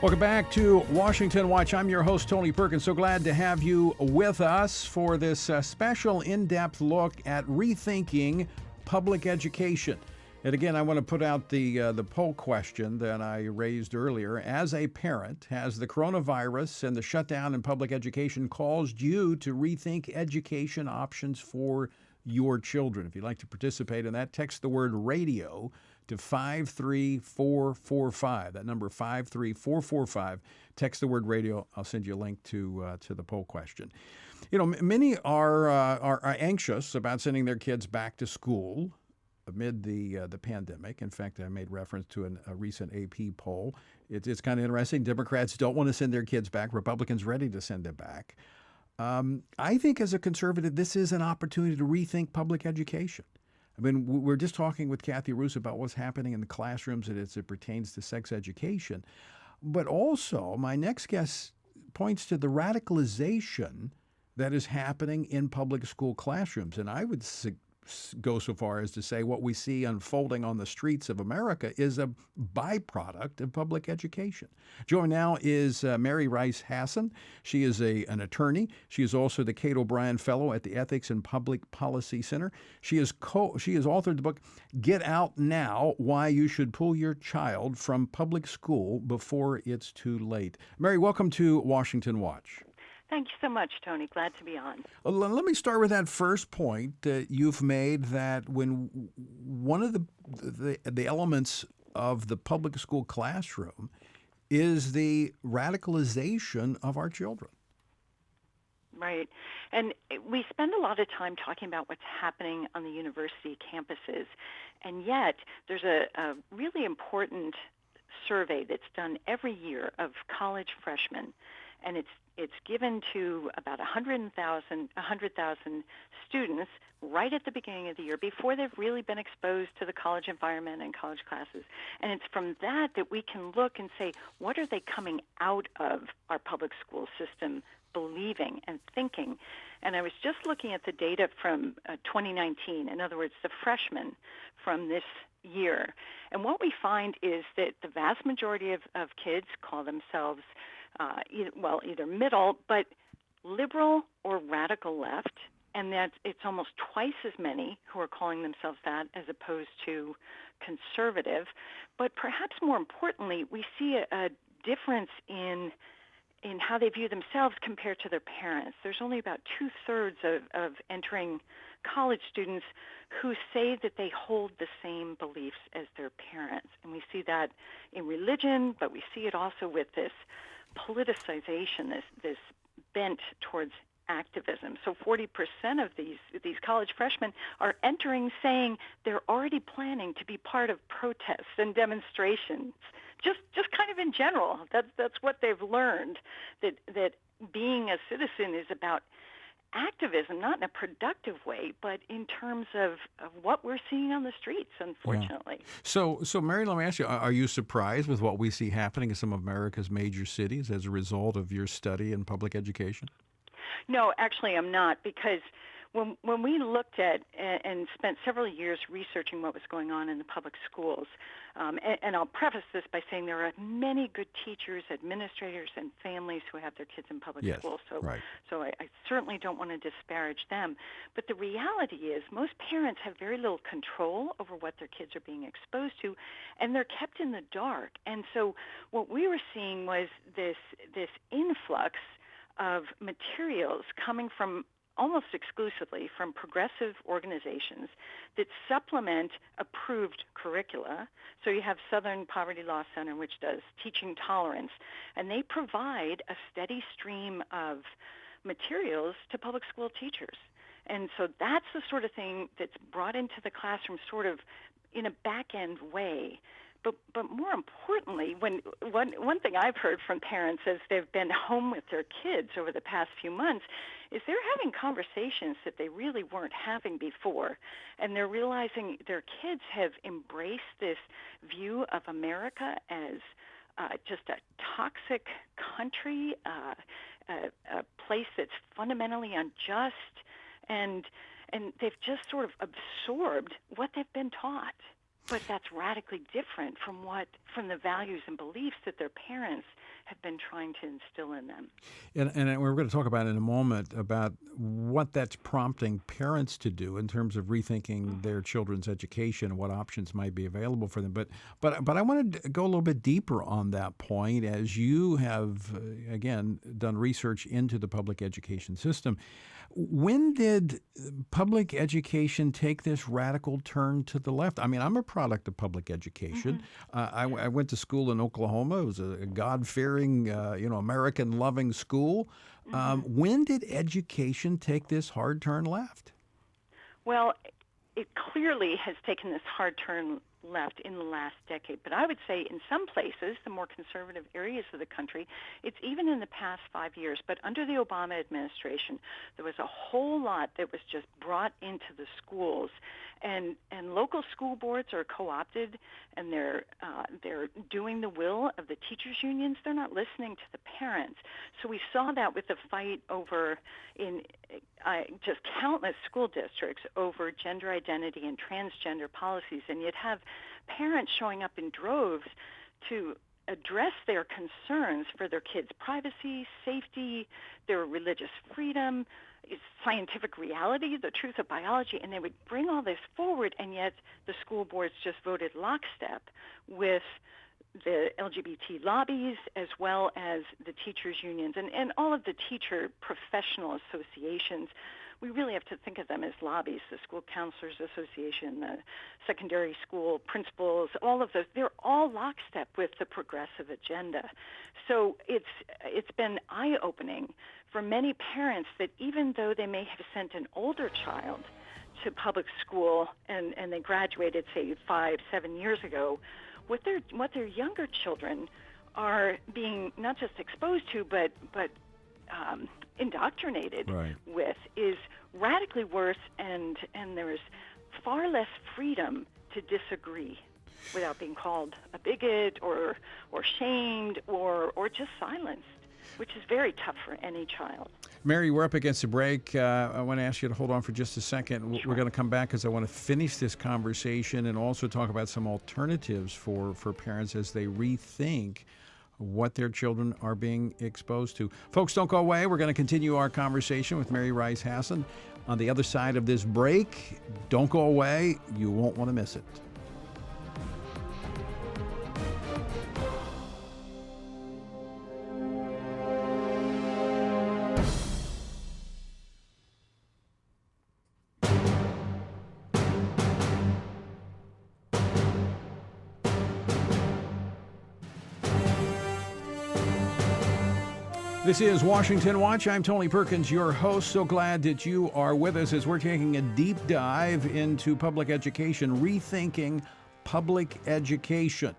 Welcome back to Washington Watch. I'm your host, Tony Perkins. So glad to have you with us for this special in-depth look at rethinking public education. And again, I want to put out the poll question that I raised earlier. As a parent, has the coronavirus and the shutdown in public education caused you to rethink education options for your children? If you'd like to participate in that, text the word radio to 53445. That number 53445. Text the word radio. I'll send you a link to the poll question. You know, many are anxious about sending their kids back to school amid the pandemic. In fact, I made reference to a recent AP poll. It's kind of interesting. Democrats don't want to send their kids back. Republicans ready to send them back. I think as a conservative, this is an opportunity to rethink public education. I mean, we're just talking with Kathy Roos about what's happening in the classrooms as it pertains to sex education. But also, my next guest points to the radicalization that is happening in public school classrooms. And I would go so far as to say what we see unfolding on the streets of America is a byproduct of public education. Joining now is Mary Rice Hasson. She is an attorney. She is also the Kate O'Brien Fellow at the Ethics and Public Policy Center. She has authored the book, Get Out Now, Why You Should Pull Your Child from Public School Before It's Too Late. Mary, welcome to Washington Watch. Thank you so much, Tony. Glad to be on. Let me start with that first point that you've made, that when one of the elements of the public school classroom is the radicalization of our children. Right. And we spend a lot of time talking about what's happening on the university campuses, and yet there's a really important survey that's done every year of college freshmen, and it's given to about 100,000 students right at the beginning of the year before they've really been exposed to the college environment and college classes. And it's from that we can look and say, what are they coming out of our public school system believing and thinking? And I was just looking at the data from 2019, in other words, the freshmen from this year. And what we find is that the vast majority of kids call themselves either middle, but liberal or radical left, and that it's almost twice as many who are calling themselves that as opposed to conservative. But perhaps more importantly, we see a difference in how they view themselves compared to their parents. There's only about 2/3 of entering college students who say that they hold the same beliefs as their parents. And we see that in religion, but we see it also with this politicization, this bent towards activism. So 40% of these college freshmen are entering saying they're already planning to be part of protests and demonstrations, just kind of in general. That's what they've learned, that being a citizen is about activism, not in a productive way, but in terms of what we're seeing on the streets, unfortunately. Yeah. So Mary, let me ask you, are you surprised with what we see happening in some of America's major cities as a result of your study in public education? No, actually I'm not, because when we looked at and spent several years researching what was going on in the public schools, and I'll preface this by saying there are many good teachers, administrators, and families who have their kids in public schools. So, right. So I certainly don't want to disparage them. But the reality is most parents have very little control over what their kids are being exposed to, and they're kept in the dark. And so what we were seeing was this influx of materials coming from almost exclusively from progressive organizations that supplement approved curricula. So you have Southern Poverty Law Center, which does teaching tolerance, and they provide a steady stream of materials to public school teachers. And so that's the sort of thing that's brought into the classroom sort of in a back-end way. But more importantly, one thing I've heard from parents as they've been home with their kids over the past few months is they're having conversations that they really weren't having before. And they're realizing their kids have embraced this view of America as just a toxic country, a place that's fundamentally unjust, and they've just sort of absorbed what they've been taught. But that's radically different from the values and beliefs that their parents have been trying to instill in them. And we're going to talk about in a moment about what that's prompting parents to do in terms of rethinking their children's education and what options might be available for them. But I wanted to go a little bit deeper on that point, as you have, again, done research into the public education system. When did public education take this radical turn to the left? I mean, I'm a product of public education. I went to school in Oklahoma. It was a God-fearing, American-loving school. When did education take this hard turn left? Well, it clearly has taken this hard turn left in the last decade. But I would say in some places, the more conservative areas of the country, it's even in the past 5 years. But under the Obama administration, there was a whole lot that was just brought into the schools. And local school boards are co-opted, and they're doing the will of the teachers' unions. They're not listening to the parents. So we saw that with the fight over in just countless school districts over gender identity and transgender policies, and you'd have parents showing up in droves to address their concerns for their kids' privacy, safety, their religious freedom, scientific reality, the truth of biology, and they would bring all this forward, and yet the school boards just voted lockstep with the LGBT lobbies as well as the teachers' unions and all of the teacher professional associations. We really have to think of them as lobbies, the School Counselors Association, the secondary school principals, all of those. They're all lockstep with the progressive agenda. So it's been eye-opening for many parents that even though they may have sent an older child to public school and they graduated, say, 5-7 years ago, what their younger children are being not just exposed to, but indoctrinated with is radically worse, and there's far less freedom to disagree without being called a bigot or shamed or just silenced, which is very tough for any child. Mary, we're up against a break. I want to ask you to hold on for just a second. Sure. We're going to come back because I want to finish this conversation and also talk about some alternatives for parents as they rethink what their children are being exposed to. Folks, don't go away. We're going to continue our conversation with Mary Rice Hasson on the other side of this break. Don't go away. You won't want to miss it. This is Washington Watch. I'm Tony Perkins, your host. So glad that you are with us as we're taking a deep dive into public education, rethinking public education.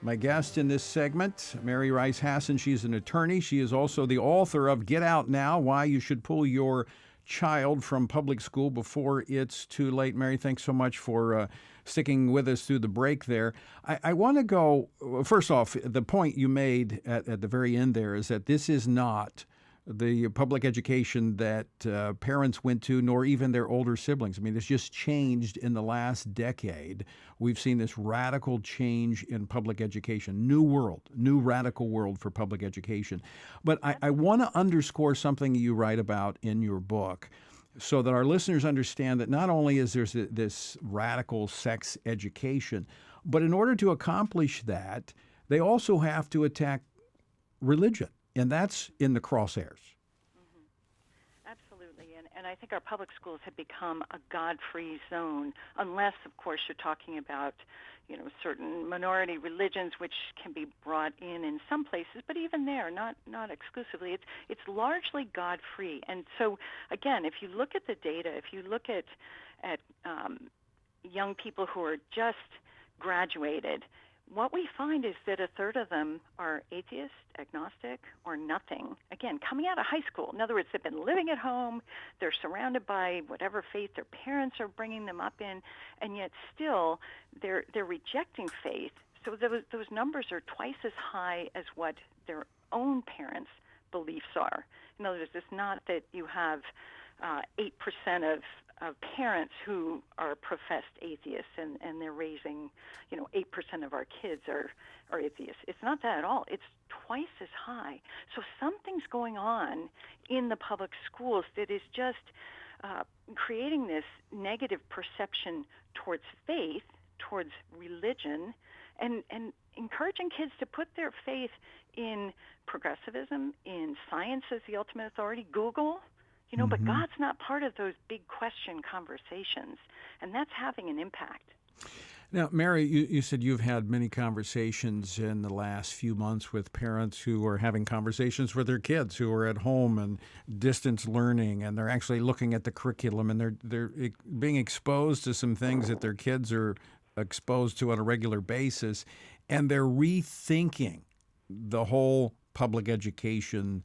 My guest in this segment, Mary Rice Hasson, she's an attorney. She is also the author of Get Out Now, Why You Should Pull Your Child from Public School Before It's Too Late. Mary, thanks so much for sticking with us through the break there. I want to go, first off, the point you made at the very end there is that this is not the public education that parents went to, nor even their older siblings. I mean, it's just changed in the last decade. We've seen this radical change in public education, new world, new radical world for public education. But I want to underscore something you write about in your book, so that our listeners understand that not only is there this radical sex education, but in order to accomplish that, they also have to attack religion, and that's in the crosshairs. Absolutely, and I think our public schools have become a God-free zone, unless, of course, you're talking about certain minority religions, which can be brought in some places, but even there, not exclusively. It's largely God-free. And so, again, if you look at the data, if you look at young people who are just graduated, what we find is that a third of them are atheist, agnostic, or nothing. Again, coming out of high school. In other words, they've been living at home, they're surrounded by whatever faith their parents are bringing them up in, and yet still they're rejecting faith. So those numbers are twice as high as what their own parents' beliefs are. In other words, it's not that you have 8% of of parents who are professed atheists, and they're raising, 8% of our kids are atheists. It's not that at all. It's twice as high. So something's going on in the public schools that is just creating this negative perception towards faith, towards religion, and encouraging kids to put their faith in progressivism, in science as the ultimate authority, Google, but God's not part of those big question conversations, and that's having an impact. Now, Mary, you said you've had many conversations in the last few months with parents who are having conversations with their kids who are at home and distance learning, and they're actually looking at the curriculum, and they're being exposed to some things that their kids are exposed to on a regular basis, and they're rethinking the whole public education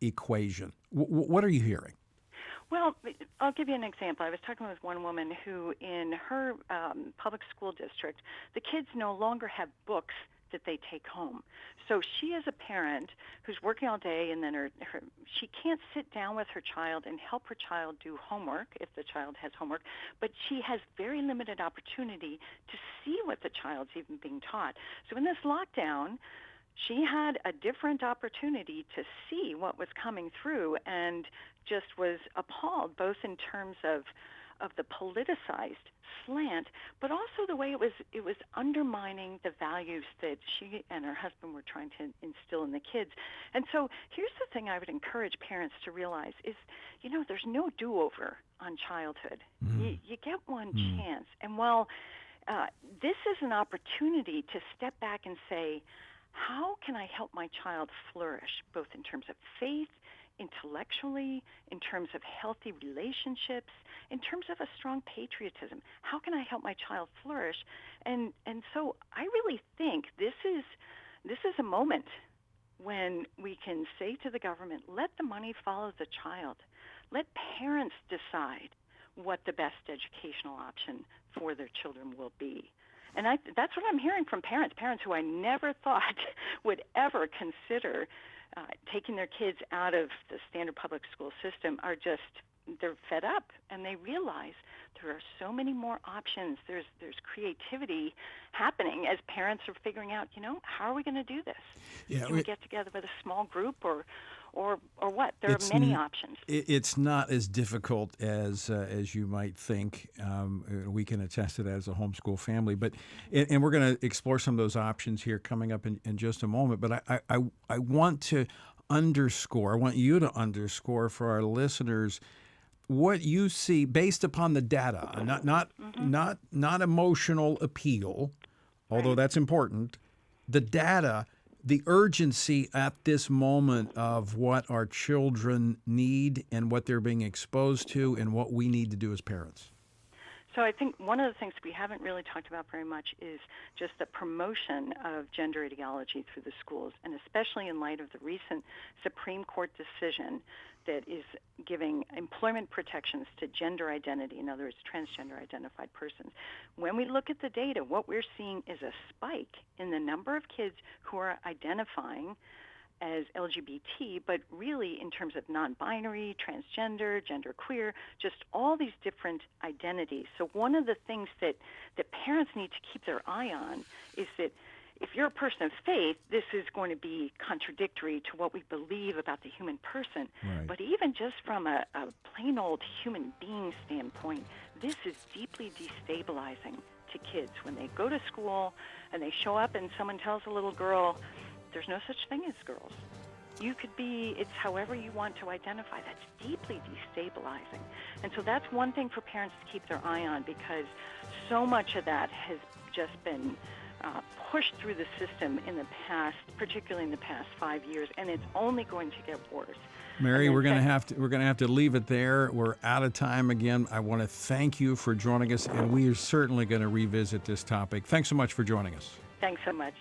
equation. What are you hearing? Well, I'll give you an example. I was talking with one woman who, in her public school district, the kids no longer have books that they take home. So she is a parent who's working all day, and then she can't sit down with her child and help her child do homework if the child has homework, but she has very limited opportunity to see what the child's even being taught. So in this lockdown, she had a different opportunity to see what was coming through, and just was appalled, both in terms of the politicized slant, but also the way it was undermining the values that she and her husband were trying to instill in the kids. And so here's the thing I would encourage parents to realize is, there's no do-over on childhood. You get one chance. And while this is an opportunity to step back and say, how can I help my child flourish, both in terms of faith, intellectually, in terms of healthy relationships, in terms of a strong patriotism? How can I help my child flourish? And so I really think this is a moment when we can say to the government, let the money follow the child. Let parents decide what the best educational option for their children will be. And that's what I'm hearing from parents who I never thought would ever consider taking their kids out of the standard public school system they're fed up, and they realize there are so many more options. There's creativity happening as parents are figuring out, how are we going to do this? Yeah, Can we get together with a small group or what? There are many options. It's not as difficult as you might think. We can attest to that as a homeschool family. And we're going to explore some of those options here coming up in just a moment. But I want you to underscore for our listeners what you see based upon the data, not emotional appeal, although that's important. The data, the urgency at this moment of what our children need and what they're being exposed to and what we need to do as parents. So I think one of the things we haven't really talked about very much is just the promotion of gender ideology through the schools, and especially in light of the recent Supreme Court decision that is giving employment protections to gender identity, in other words, transgender identified persons. When we look at the data, what we're seeing is a spike in the number of kids who are identifying as LGBT, but really in terms of non-binary, transgender, genderqueer, just all these different identities. So one of the things that parents need to keep their eye on is that if you're a person of faith, this is going to be contradictory to what we believe about the human person. Right. But even just from a plain old human being standpoint, this is deeply destabilizing to kids when they go to school and they show up and someone tells a little girl, there's no such thing as girls. You could be, it's however you want to identify. That's deeply destabilizing. And so that's one thing for parents to keep their eye on, because so much of that has just been pushed through the system in the past, particularly in the past 5 years, and it's only going to get worse. Mary, we're going to have to leave it there. We're out of time again. I want to thank you for joining us, and we are certainly going to revisit this topic. Thanks so much for joining us. Thanks so much.